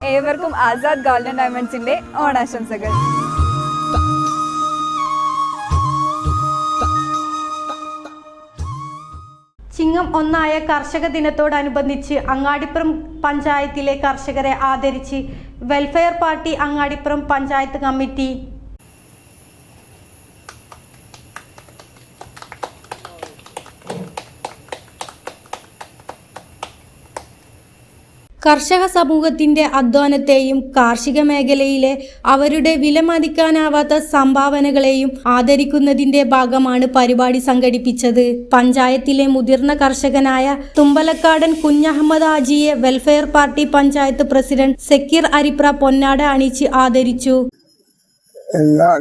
ഏവർക്കും ആസാദ് ഗോൾഡൻ ഡയമണ്ട്സിന്റെ ഓണാശംസകൾ. ചിങ്ങം 1 കർഷക ദിനത്തോടനുബന്ധിച്ച് അങ്ങാടിപ്പുറം പഞ്ചായത്തിലെ കർഷകരെ ആദരിച്ച് welfare party Angadipuram panchayat committee. കർഷക സമൂഹത്തിന്റെ അധ്വാനത്തെയും കാർഷിക മേഖലയിലെ അവരുടെ വിലമതിക്കാനാവാത്ത സംഭാവനകളെയും ആദരിക്കുന്നതിന്റെ ഭാഗമാണ് പരിപാടി സംഘടിപ്പിച്ചത്. പഞ്ചായത്തിലെ മുതിർന്ന കർഷകനായ തുമ്പലക്കാടൻ കുഞ്ഞഹമ്മദ് ഹാജിയെ welfare party panchayat president Sakeer Aripra പൊന്നാട അണിയിച്ച് ആദരിച്ചു.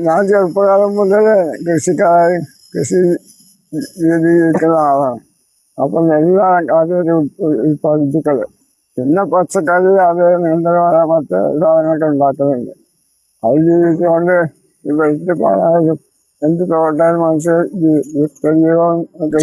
ഞാൻ ചെറുപ്പകാലം മുതൽ കൃഷി ജീവിക്കുന്ന ആളാണ്. അപ്പം എല്ലാ കാര്യം ഉൽപ്പാദിപ്പിക്കല്, പിന്നെ പച്ചക്കറി അത് നീന്തലമായ മറ്റ് സാധനങ്ങളൊക്കെ ഉണ്ടാക്കുന്നുണ്ട്. അത് ജീവിച്ചുകൊണ്ട് വെളുത്തിപ്പാടായാലും എന്ത് തോട്ടാലും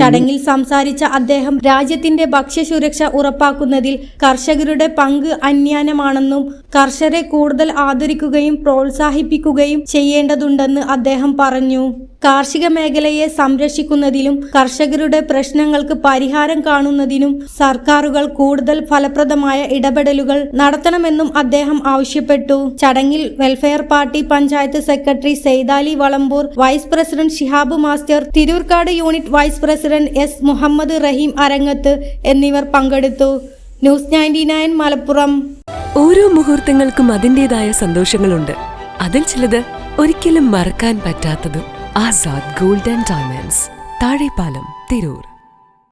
ചടങ്ങിൽ സംസാരിച്ച അദ്ദേഹം രാജ്യത്തിന്റെ ഭക്ഷ്യസുരക്ഷ ഉറപ്പാക്കുന്നതിൽ കർഷകരുടെ പങ്ക് അന്യാനമാണെന്നും കർഷകരെ കൂടുതൽ ആദരിക്കുകയും പ്രോത്സാഹിപ്പിക്കുകയും ചെയ്യേണ്ടതുണ്ടെന്ന് അദ്ദേഹം പറഞ്ഞു. കാർഷിക മേഖലയെ സംരക്ഷിക്കുന്നതിലും കർഷകരുടെ പ്രശ്നങ്ങൾക്ക് പരിഹാരം കാണുന്നതിനും സർക്കാരുകൾ കൂടുതൽ ഫലപ്രദമായ ഇടപെടലുകൾ നടത്തണമെന്നും അദ്ദേഹം ആവശ്യപ്പെട്ടു. ചടങ്ങിൽ welfare party panchayat secretary Saithali Valamboor, vice president Shihab master, Tirurkad unit vice president S Muhammad Raheem Arangath എന്നിവർ പങ്കെടുത്തു. ന്യൂസ് 99 മലപ്പുറം. ഓരോ മുഹൂർത്തങ്ങൾക്കും അതിൻ്റെതായ സന്തോഷങ്ങളുണ്ട്. അതിൽ ചിലത് ഒരിക്കലും മറക്കാൻ പറ്റാത്തതും. Azad golden diamonds, Thazhepalam, Tirur.